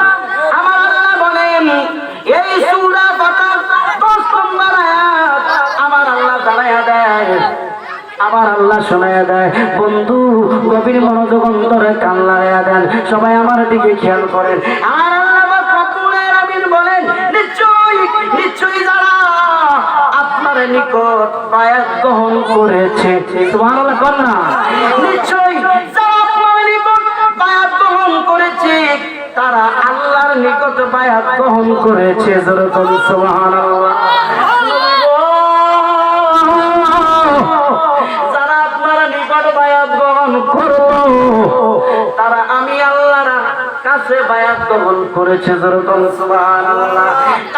আমার আল্লাহ বলেন এই সূরা ফাতিহা 10 নম্বর আয়াত আমার আল্লাহ জানায়া দেয়, আমার আল্লাহ শোনায়া দেয়। বন্ধু গভীর মনোযোগ অন্তরে কান লাগায়া দেন, সবাই আমার দিকে খেয়াল করেন। আমার আল্লাহ পাক রব্বুল আলামিন বলেন, নিশ্চয়ই যারা আপনার নিকট বায়াত গ্রহণ করেছে, সুবহানাল্লাহ কোন না? নিশ্চয়ই যারা আপনার নিকট বায়াত গ্রহণ করেছে তারা আল্লাহর নিকট বায়াত গ্রহণ করেছে। যেরকম সুবহানাল্লাহ। তারা আমি আল্লাহর কাছে বায়াত গ্রহণ করেছে। যেরকম সুবহানাল্লাহ।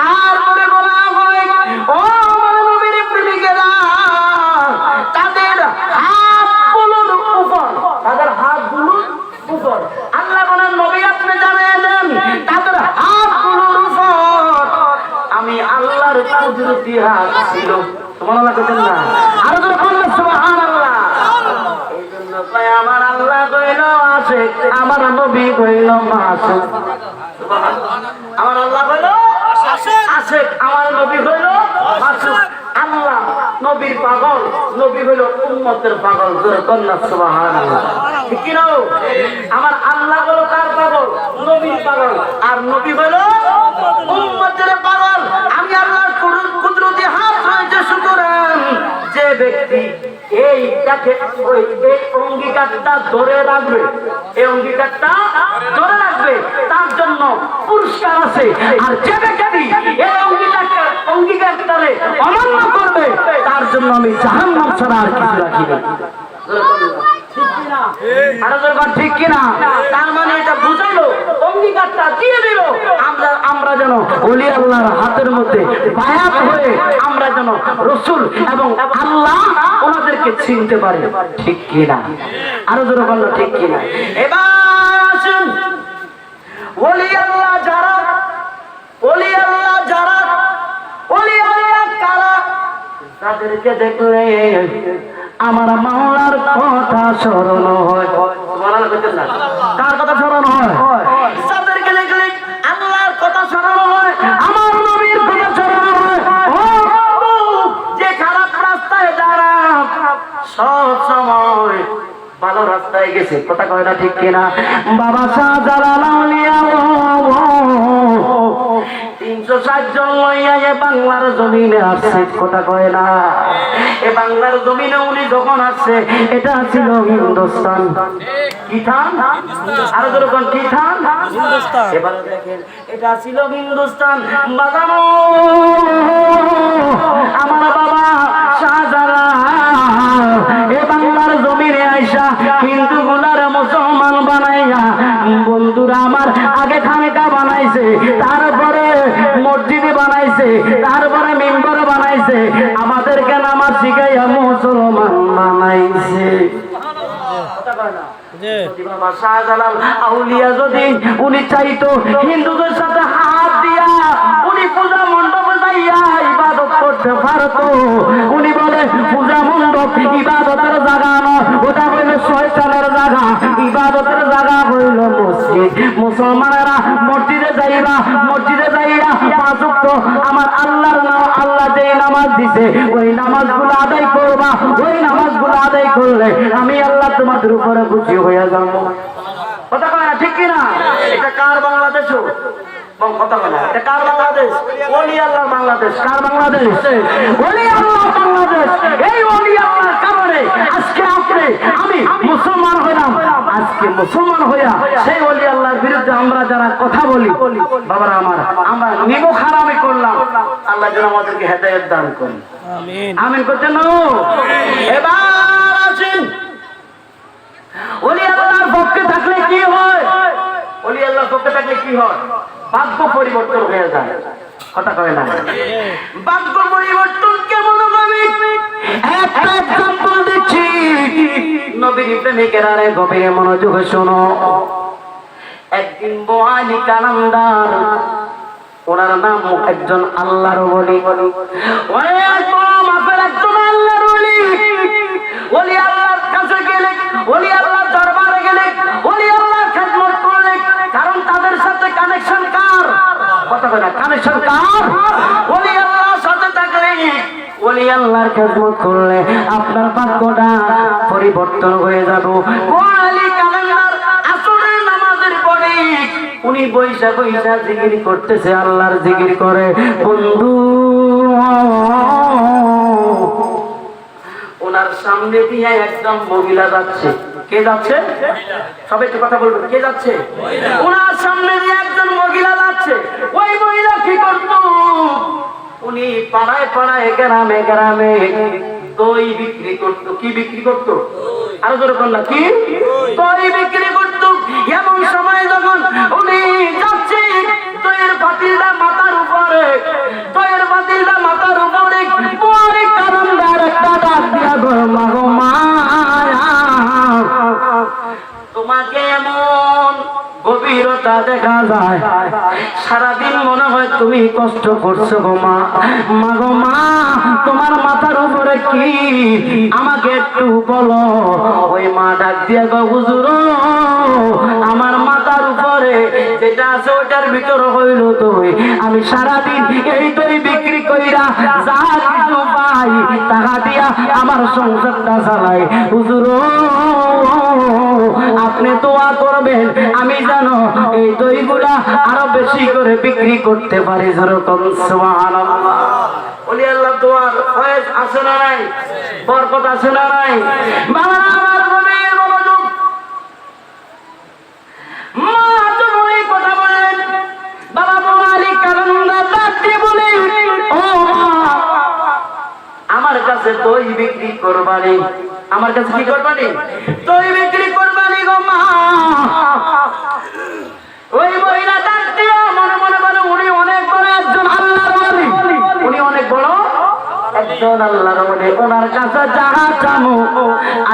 তারপরে বলা হয়, ও আমার নবীর প্রেমিকেরা, তাদের হাতগুলোর উপর, তাদের হাতগুলোর উপর আল্লাহ বলেন, নবী আপনি জানিয়ে দেন তাদের হাতগুলোর উপর আমি আল্লাহর কুদরতি হাত ছিল। সুবহানাল্লাহ বলেন না? আর জোরে বলেন সুবহানাল্লাহ। আমার আল্লাহ কইল আছে, আমার নবী কইল মাসুক। আমার আল্লাহ কইল আছে, আমার নবী কইল মাসুক। আল্লাহ নবীর পাগল, নবী হইল উম্মতের পাগল। কন্যা সুবহানাল্লাহ। ঠিক কি না? আমার আল্লাহ হলো তার পাগল, নবীর পাগল, আর নবী হইল উম্মতের পাগল। আমি আল্লাহর কুদরতি হাত রয়েছে। সুতরাং যে ব্যক্তি এইটাকে এই অঙ্গীকারটা ধরে রাখবে, এই অঙ্গীকারটা ধরে রাখবে, তার জন্য পুরস্কার আছে। আর যে ব্যক্তি এই অঙ্গীকারটারে অমান্য করবে তার জন্য আমি জাহান্নাম ছাড়া আর কিছু রাখি না। ঠিক কিনা? তার মানে এটা বুঝাইলো, অঙ্গীকারটা দিয়ে দিল, আমরা যেন ওলি আল্লাহর হাতের মধ্যে বায়াত হয়ে আমরা যেন রাসূল এবং আল্লাহ ওনাদেরকে চিনতে পারি। ঠিক কিনা? আরো জোরে বললো ঠিক কিনা? এবার আসুন, ওলি আল্লাহ যারা, ওলি আল্লাহ যারা, ওলি আল্লাহ কারা, যাদেরকে দেখলে আমার মাওলার কথা স্মরণ হয়। কার কথা স্মরণ হয়? যাদেরকে দেখলে আল্লাহর কথা স্মরণ হয়, আমার নবীর কথা স্মরণ হয়। যে খারাপ রাস্তায় যারা সব সময় ভালো রাস্তায় গেছে, কথা কয় না ঠিক কিনা? বাবা শাহজালাল আউলিয়া 360 জন লইয়া এ বাংলার জমিনে আসছে, কথা কয় না? এ বাংলার জমিনে উনি যখন আসছে, এটা ছিল হিন্দুস্তান। কি থান? আরো যখন কি থান? এবার দেখেন, এটা ছিল হিন্দুস্তান। বাজানো আমার বাবা শাহজালাল এ বাংলার জমিনে আইসা হিন্দু গুলার মুসলমান বানাইয়া, বন্ধুরা আমার, আগে খানকা বানাইছে, তারপরে মসজিদ বানাইছে, তারপরে মিম্বর বানাইছে, আমাদেরকে নামাজ শিখাইয়া মুসলমান বানাইছে। শাহজালাল আউলিয়া যদি উনি চাইতো হিন্দুদের সাথে হাত দিয়া উনি পূজা মণ্ডপে যাইয়া ইবাদত করতে পারতো। উনি বলে পূজা মণ্ডপ ইবাদতের জায়গা নয়, ওটা হইল শয়তানের জায়গা, ইবাদতের জায়গা হইল মসজিদ। মুসলমানেরা মসজিদে যাইবা, মসজিদে যাইয়া 5 ওয়াক্ত আমার আল্লাহর নাম, আল্লাহ যে নামাজ দিছে ওই নামাজগুলো আদায় করবা। ওই নামাজগুলো আদায় করলে আমি আল্লাহ তোমাদের উপরে খুশি হয়ে যাবো। কথা কয় না ঠিক কিনা? এটা কার বাংলাদেশ? কথা বলে এটা কার বাংলাদেশ? ওলি আল্লাহর বাংলাদেশ। কার বাংলাদেশ? ওলি আল্লাহর বাংলাদেশ। এই ওলি আল্লাহর কারণে আজকে আপনি আমি মুসলমান হইলাম। আজকে মুসলমান হইয়া সেই ওলি আল্লাহর বিরুদ্ধে আমরা যারা কথা বলি, বাবারা আমার, আমরা নিমক হারামি করলাম। আল্লাহ যেন আমাদেরকে হেদায়েত দান করেন। আমিন। আমিন করছেন না? এবার আসেন, ওলি আল্লাহর পক্ষে থাকলে কি হয়? ওলি আল্লাহর পক্ষে থাকলে কি হয়? ভাগ্য পরিবর্তন হয়ে যায়। কথা কয় না? ভাগ্য পরিবর্তন কেমন হবে? একটা এক্সাম্পল দিচ্ছি, নবীর প্রেমিকেরা গভীরে মনোযোগে শোনো। একদিন বোয়ালি কালান্দার, ওনার নাম একজন আল্লাহর ওলি, একজন আল্লাহর ওলি। ওলি আল্লাহর কাছে গেলে, ওলি আল্লাহর দরবারে গেলে, ওলি আল্লাহর খেদমত করলে, কারণ তাদের সাথে কানেকশন কার? কথা বলে কানেকশন কার? ওলি আল্লাহর সাথে থাকলে, ওলি আল্লাহর খেদমত করলে আপনার ভাগ্যটা পরিবর্তন হয়ে যাবে। ওয়ালি কালান্দার আসরে নামাজের পরে উনি বৈশা বৈশা জিকির করতেছে, আল্লাহর জিকির করে। বন্ধু, ওনার সামনে দিয়ে একদম মহিলা যাচ্ছে। কে যাচ্ছে? সবাই একটু কথা বলবেন। কে যাচ্ছে? ওনার সামনে দিয়ে একজন মহিলা যাচ্ছে। ওই মহিলা কি করতো? উনি পাড়ায় পাড়ায়, গ্রামে গ্রামে দই বিক্রি করতো। কি বিক্রি করতো? আরো জোরে বললাম, কি? দই বিক্রি করতো। এমন সময় যখন উনি যাচ্ছে, দইয়ের পাতিলটা মাথার উপরে, দইয়ের পাতিলটা মাথার উপরে, পরে কারণদার একটা ডাক দিয়া গো মায়া, তোমাকে এমন গভীরতা দেখা যায়, সারাদিন মনে হয় তুমি কষ্ট করছো গো মা। মা গো মা, তোমার মাথার উপরে কি আমাকে একটু বলো। ওই মা ডাক দিয়া গো, হুজুর আমার মাথার উপরে যেটা আছে ওটার ভিতরে হইল দই। আমি সারাদিন এই দই বিক্রি কইরা যা কিছু পাই টাকা দিয়া আমার সংসারটা চালাই। হুজুর আপনি দোয়া করবেন আমি জানো এই দইগুলা আরো বেশি করে বিক্রি করতে পারি। যেরকম সুবহানাল্লাহ। ওলি আল্লাহ দোয়ার ফয়েজ আছে না নাই? বরকত আছে না নাই? বাবা আমার গভীর মনোযোগ, মা যখন এই কথা বলেন বাবা বোয়ালি কালান্দার ডাকতে বলে ও আমার কাছে দই বিক্রি করবানি, আমার কাছে কি করবানি? দই বিক্রি করবানি গো মা। ওই মহিলা ডাক দিয়ে মনে মনে বলে উনি অনেক বড় একজন আল্লাহর ওলি, উনি অনেক বড় একজন আল্লাহর ওলি, ওনার কাছে যাহা চামু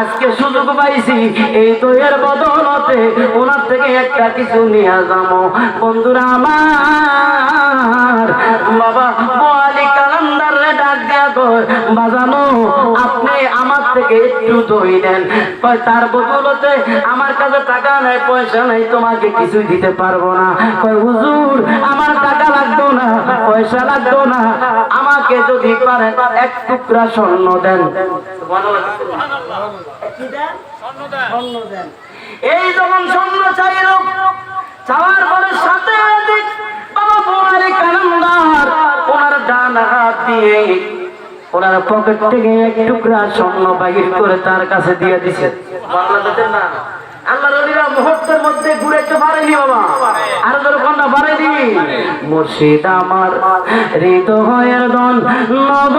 আজকে সুযোগ পাইছি এই দইয়ের বদলতে ওনার থেকে একটা কিছু নিয়ে যাবো। বন্ধুরা আমার বাবা বোয়ালি কালান্দারে ডাক দিয়া কয় বাজানো আপনি আমার থেকে একটু দই নেন, তার বদলতে আমার কাছে টাকা নাই পয়সা নাই তোমাকে কিছু দিতে পারবো না। কয় হুজুর আমার টাকা লাগতো না পয়সা লাগতো না, আমাকে যদি পারেন এক টুকরা স্বর্ণ দেন। এই যখন স্বর্ণ চাইল চাওয়ার পরে সাথে বাবা বোয়ালি কালান্দার ওনার ডান হাত দিয়ে ওনার পকেট থেকে এক টুকরা স্বর্ণ বাহির করে তার কাছে দিয়ে দিছে। না আল্লাহর ওলিরা মুহূর্তের মধ্যে ঘুরে যেতে পারেনি বাবা, আর তোর কন্যা পারেনি। মুর্শিদ আমার হৃদয়ের দন নব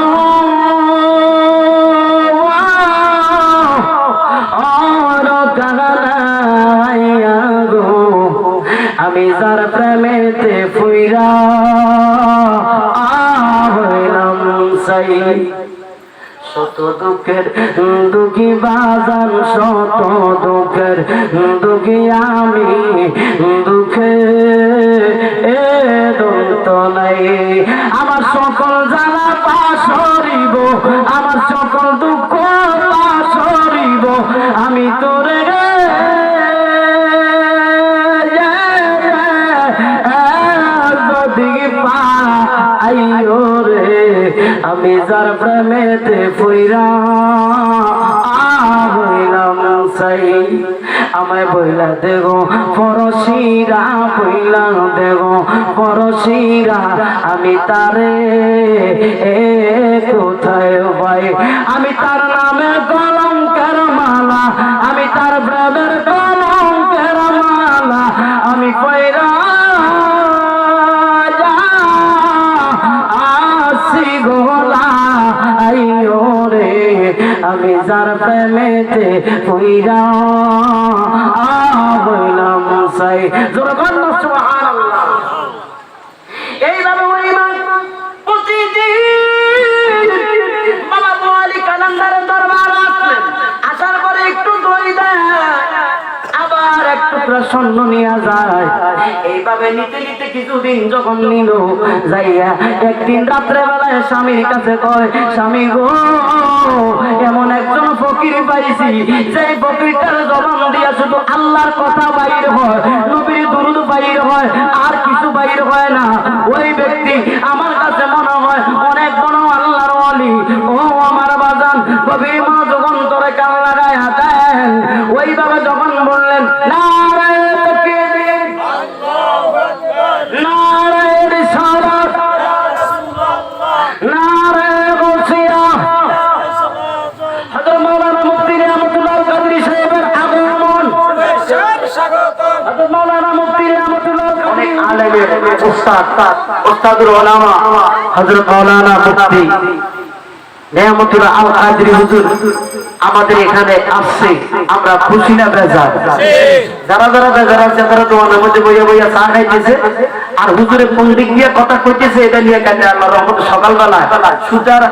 আমি যার প্রেমেতে ফুইরা হইলাম সাই। শত দুঃখের দুঃখী বাজান শত দুঃখের দুঃখী আমি দুঃখে দন্ত নাই। আমার সকল জ্বালা পাশরিব, আমার সকল দুঃখ পাশরিব, আমি তোরে আমি যার প্রেমেতে ফুইরা হইলাম সাই। আমায় বইলা দেগো পরশিরা বইলা দেগো পরশিরা আমি তারে কোথায় পাই? আমি তার নামে কলঙ্কের মালা, আমি তার প্রেমের কলঙ্কের মালা আমি কইরা আমি যার প্রেমেতে হইরা হইলাম সাই। সুবহানাল্লাহ। এইভাবে ওই মা প্রতিদিন বাবা বোয়ালি কালান্দারের দরবার আসলেন, আসার পরে একটু দই দেয় আবার এক টুকরা স্বর্ণ নিয়ে যায়। এইভাবে নিতে নিতে কিছুদিন যখন নিল যাইয়া একদিন রাত্রে বেলায় স্বামীর কাছে কয় স্বামী গো এমন একজন ফকির পাইছি যে ফকিরটার জবান দিয়া শুধু আল্লাহর কথা বাইর হয়, নবীর দুরূদ বাইর হয়, আর কিছু বাইর হয় না। ওই ব্যক্তি আমার কাছে মনে হয় অনেক বড় আল্লাহর ওলি। ও আমার বাজান কবির মা যখন তোরে কান লাগায় দেন ওইভাবে যখন বললেন নারায়ে তাকবীর নারায়ে রিসালাত নারায়ে গাউসিয়া হযরত মাওলানা মুফতি রহমাতুল্লাহ কাদরী সাহেবের আগমন হযরত মাওলানা মুফতি রহমাতুল্লাহ অনেক আলেমের উস্তাদুল উলামা হযরত মাওলানা মুফতি নেয়ামতুল্লাহ আল কাদরী হুজুর আমাদের এখানে আসছে। আমরা খুশি না বেজার? যারা যারা বেজার আছে তারা দোয়ানের মধ্যে বইয়া বইয়া চা খাইতেছে আর হুজুরে কোন দিক দিয়ে কথা কইতেছে এটা নিয়ে কাটে আল্লাহর রহমতে সকালবেলা সুতার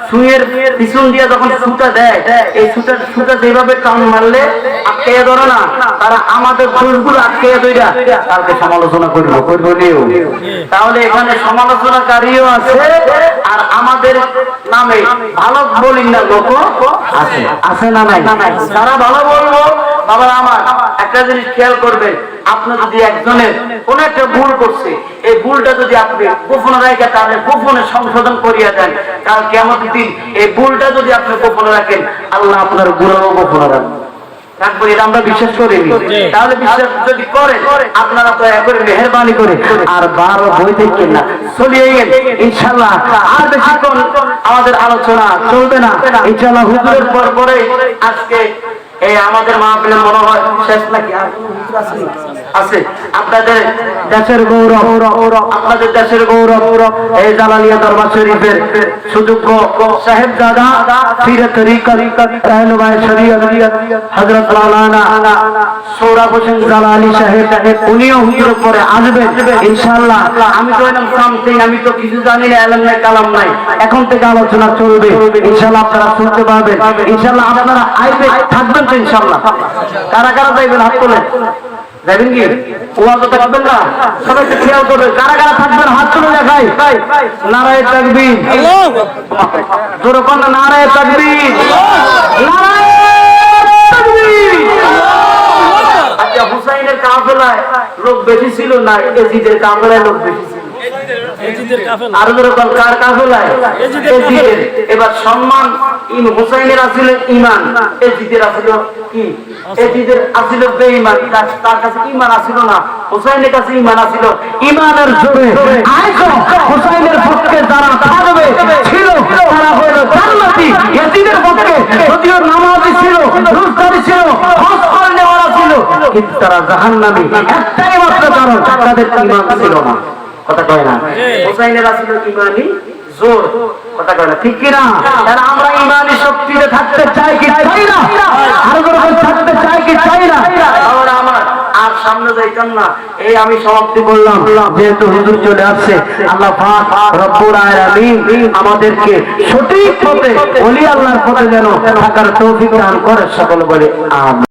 সুয়ের পিছন দিয়ে যখন সুতা দেয় এই সুতা যেভাবে টান মারলে আটকাইয়া ধরে না, তারা আমাদের দোষগুলো আটকাইয়া ধইরা তারকে সমালোচনা করবো নিও। তাহলে এখানে সমালোচনাকারীও আছে আর আমাদের নামে ভালো বলি না লোক আছে, আছে না নাই? তারা ভালো বলবো বাবা আমার একটা জিনিস খেয়াল করবেন, আপনি যদি একজনের কোন একটা ভুল করছে, এই ভুলটা যদি আপনি গোপনে রেখে তাহলে গোপনে সংশোধন করিয়া দেন, কাল কিয়ামতের দিন এই ভুলটা যদি আপনি গোপনে রাখেন, আল্লাহ আপনার গুনাহও গোপনে রাখবেন। রাখবো, এটা আমরা বিশ্বাস করি। তাহলে বিশ্বাস যদি করেন, আপনারা দয়া করে মেহেরবানি করে আর বারো বই দেখেন না, চলিয়ে গেল ইনশাল্লাহ। আর বেশিক্ষণ আমাদের আলোচনা চলবে না ইনশাল্লাহ। হুজুরের পর পরে আজকে এই আমাদের মাহফিলে মনে হয় শেষ নাকি আর আছে? আপনাদের দেশের গৌরব, আপনাদের দেশের গৌরব এই জালালিয়া দরবার শরীফের সুযোগ্য সাহেবজাদা পীরে তরিকত রাহনুমায়ে শরীয়ত হযরত মাওলানা সোহরাব হোসেন জালালি সাহেব, উনিও হুজুরের পরে আসবেন ইনশাআল্লাহ। আমি তো এলাম সামথিং, আমি তো কিছু জানি না, এলম নাই কালাম নাই। এখন থেকে আলোচনা চলবে ইনশাআল্লাহ, আপনারা শুনতে পাবেন ইনশাআল্লাহ। আপনারা আইবে থাকবেন তো ইনশাআল্লাহ। কারা কারা যাইবেন হাত তোলেন, যাবেন কি? ওয়াজ তো থাকবেন না, সবাই একটু খেয়াল করবেন। কারা কারা থাকবেন হাত তুলে দেখাই। নারায়ে তাকবীর, জোরে কোন নারায়ে তাকবীর, নারায়ে তাকবীর। আচ্ছা, হুসাইনের কাফেলায় লোক বেশি ছিল না এজিদের কাফেলায় লোক বেশি ছিল? আর যেরকম কার কাফেলায়? এজিদের। এবার সম্মান হুসাইনের আসলে ইমান, এজিদের আসলে কি? এজিদের আসলে বেঈমান, তার কাছে ইমান আসিল না, হুসাইনের কাছে ইমান আসিল। ইমানের জোরে আইসো হুসাইনের পক্ষে যারা থাকবে ছিল তারা হলো জান্নাতি। এজিদের পক্ষে যদিও নামাজি ছিল, রোজদারি ছিল, হজ করে নেওয়ারা ছিল, কিন্তু তারা জাহান্নামী। একটাই মাত্র কারণ, তাদের ইমান ছিল না। কথা কয় না? হুসাইনের আসলে ইমানি জোর, কথা কয় না, ঠিক কিনা? তাহলে আমরা ইমানি শক্তিতে থাকতে চাই কি চাই না? আরো করে থাকতে চাই কি চাই না? আমরা আমার আর সামনে যাইতাম না, এই আমি সমাপ্তি করলাম। যেহেতু হুজুর চলে আসছে, আল্লাহ পাক রব্বুল আলামিন আমাদেরকে সঠিক পথে ওলি আল্লাহর পথে যেন থাকার তৌফিক দান করে, সকল বলে আমিন।